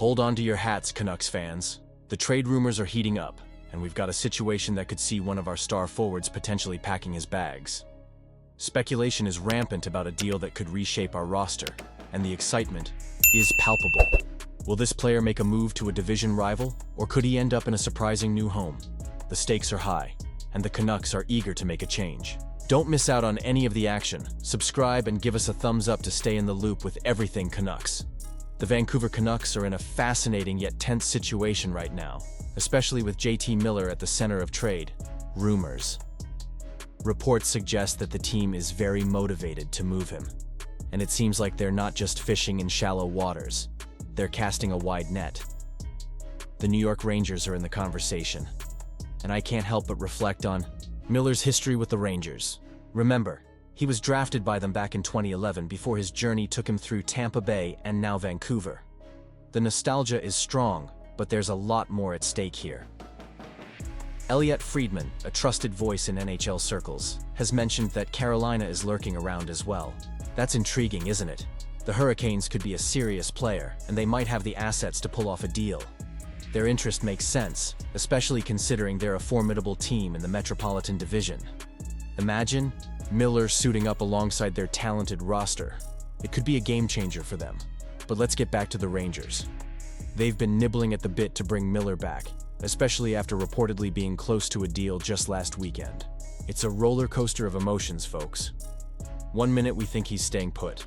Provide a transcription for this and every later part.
Hold on to your hats, Canucks fans. The trade rumors are heating up, and we've got a situation that could see one of our star forwards potentially packing his bags. Speculation is rampant about a deal that could reshape our roster, and the excitement is palpable. Will this player make a move to a division rival, or could he end up in a surprising new home? The stakes are high, and the Canucks are eager to make a change. Don't miss out on any of the action. Subscribe and give us a thumbs up to stay in the loop with everything Canucks. The Vancouver Canucks are in a fascinating yet tense situation right now, especially with JT Miller at the center of trade rumors. Reports suggest that the team is very motivated to move him, and it seems like they're not just fishing in shallow waters, they're casting a wide net. The New York Rangers are in the conversation, and I can't help but reflect on Miller's history with the Rangers. Remember, he was drafted by them back in 2011 before his journey took him through Tampa Bay and now Vancouver. The nostalgia is strong, but there's a lot more at stake here. Elliotte Friedman, a trusted voice in NHL circles, has mentioned that Carolina is lurking around as well. That's intriguing, isn't it? The Hurricanes could be a serious player, and they might have the assets to pull off a deal. Their interest makes sense, especially considering they're a formidable team in the Metropolitan Division. Imagine Miller suiting up alongside their talented roster. It could be a game-changer for them. But let's get back to the Rangers. They've been nibbling at the bit to bring Miller back, especially after reportedly being close to a deal just last weekend. It's a roller coaster of emotions, folks. One minute we think he's staying put,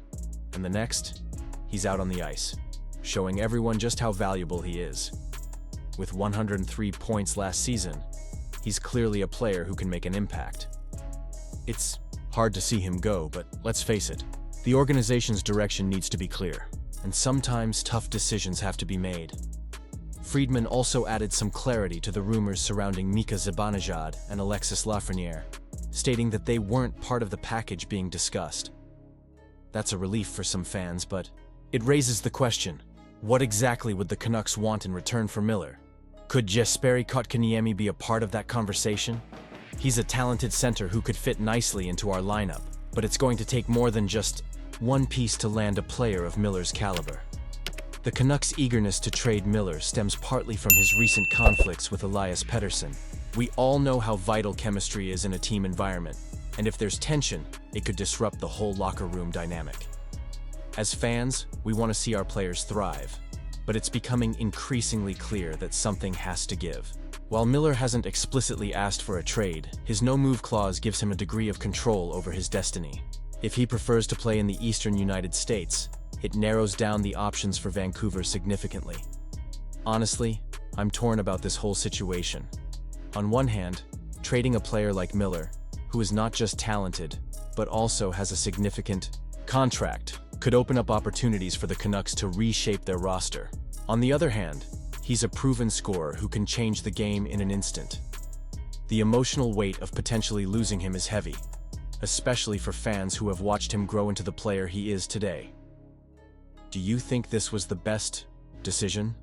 and the next, he's out on the ice, showing everyone just how valuable he is. With 103 points last season, he's clearly a player who can make an impact. It's hard to see him go, but let's face it, the organization's direction needs to be clear, and sometimes tough decisions have to be made. Friedman also added some clarity to the rumors surrounding Mika Zibanejad and Alexis Lafreniere, stating that they weren't part of the package being discussed. That's a relief for some fans, but it raises the question, what exactly would the Canucks want in return for Miller? Could Jesperi Kotkaniemi be a part of that conversation? He's a talented center who could fit nicely into our lineup, but it's going to take more than just one piece to land a player of Miller's caliber. The Canucks' eagerness to trade Miller stems partly from his recent conflicts with Elias Pettersson. We all know how vital chemistry is in a team environment, and if there's tension, it could disrupt the whole locker room dynamic. As fans, we want to see our players thrive, but it's becoming increasingly clear that something has to give. While Miller hasn't explicitly asked for a trade, his no-move clause gives him a degree of control over his destiny. If he prefers to play in the eastern United States, it narrows down the options for Vancouver significantly. Honestly, I'm torn about this whole situation. On one hand, trading a player like Miller, who is not just talented, but also has a significant contract, could open up opportunities for the Canucks to reshape their roster. On the other hand, he's a proven scorer who can change the game in an instant. The emotional weight of potentially losing him is heavy, especially for fans who have watched him grow into the player he is today. Do you think this was the best decision?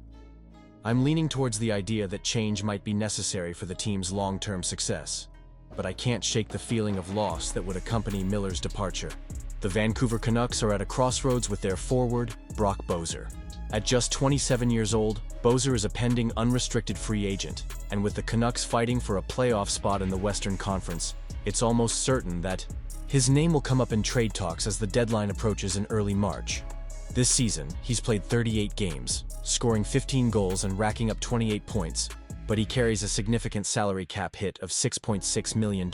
I'm leaning towards the idea that change might be necessary for the team's long-term success, but I can't shake the feeling of loss that would accompany Miller's departure. The Vancouver Canucks are at a crossroads with their forward, Brock Boeser. At just 27 years old, Boeser is a pending unrestricted free agent, and with the Canucks fighting for a playoff spot in the Western Conference, it's almost certain that his name will come up in trade talks as the deadline approaches in early March. This season, he's played 38 games, scoring 15 goals and racking up 28 points, but he carries a significant salary cap hit of $6.6 million.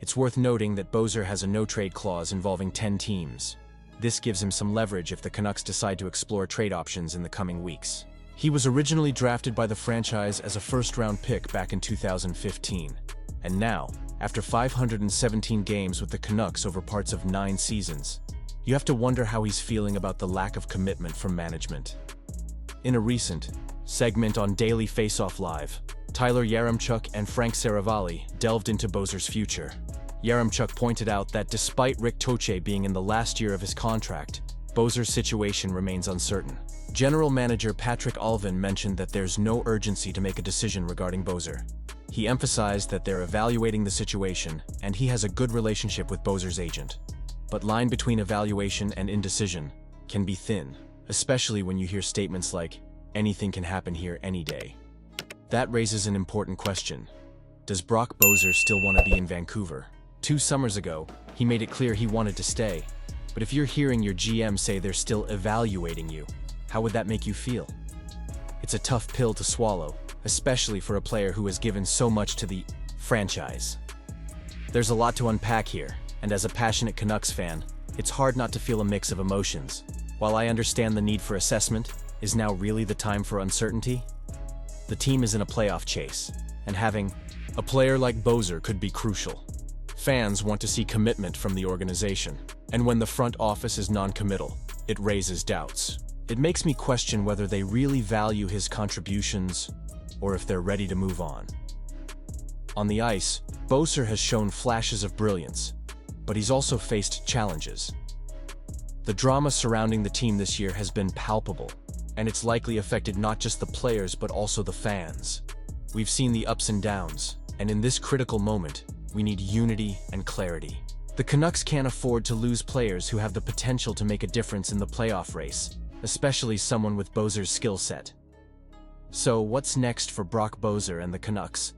It's worth noting that Boeser has a no-trade clause involving 10 teams. This gives him some leverage if the Canucks decide to explore trade options in the coming weeks. He was originally drafted by the franchise as a first-round pick back in 2015, and now, after 517 games with the Canucks over parts of 9 seasons, you have to wonder how he's feeling about the lack of commitment from management. In a recent segment on Daily Faceoff Live, Tyler Yaremchuk and Frank Saravalli delved into Boeser's future. Yaremchuk pointed out that despite Rick Toche being in the last year of his contract, Boeser's situation remains uncertain. General Manager Patrick Alvin mentioned that there's no urgency to make a decision regarding Boeser. He emphasized that they're evaluating the situation, and he has a good relationship with Boeser's agent. But line between evaluation and indecision can be thin. especially when you hear statements like, "Anything can happen here any day." That raises an important question. Does Brock Boeser still want to be in Vancouver? 2 summers ago, he made it clear he wanted to stay. But if you're hearing your GM say they're still evaluating you, how would that make you feel? It's a tough pill to swallow, especially for a player who has given so much to the franchise. There's a lot to unpack here, and as a passionate Canucks fan, it's hard not to feel a mix of emotions. While I understand the need for assessment, is now really the time for uncertainty? The team is in a playoff chase, and having a player like Boeser could be crucial. Fans want to see commitment from the organization, and when the front office is non-committal, it raises doubts. It makes me question whether they really value his contributions or if they're ready to move on. On the ice, Boeser has shown flashes of brilliance, but he's also faced challenges. The drama surrounding the team this year has been palpable, and it's likely affected not just the players but also the fans. We've seen the ups and downs, and in this critical moment, we need unity and clarity. The Canucks can't afford to lose players who have the potential to make a difference in the playoff race, especially someone with Boeser's skill set. So what's next for Brock Boeser and the Canucks?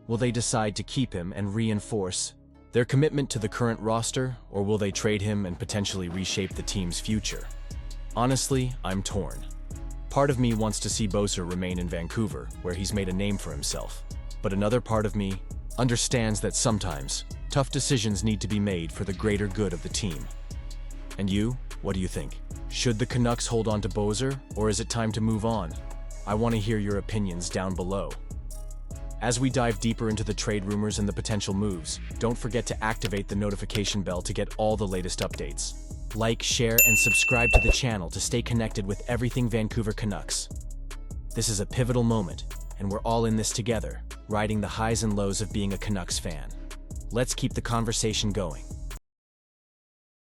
Will they decide to keep him and reinforce their commitment to the current roster, or will they trade him and potentially reshape the team's future? Honestly, I'm torn. Part of me wants to see Boeser remain in Vancouver, where he's made a name for himself. But another part of me understands that sometimes tough decisions need to be made for the greater good of the team. And you, what do you think? Should the Canucks hold on to Boeser, or is it time to move on? I want to hear your opinions down below. As we dive deeper into the trade rumors and the potential moves, don't forget to activate the notification bell to get all the latest updates. Like, share, and subscribe to the channel to stay connected with everything Vancouver Canucks. This is a pivotal moment, and we're all in this together, riding the highs and lows of being a Canucks fan. Let's keep the conversation going.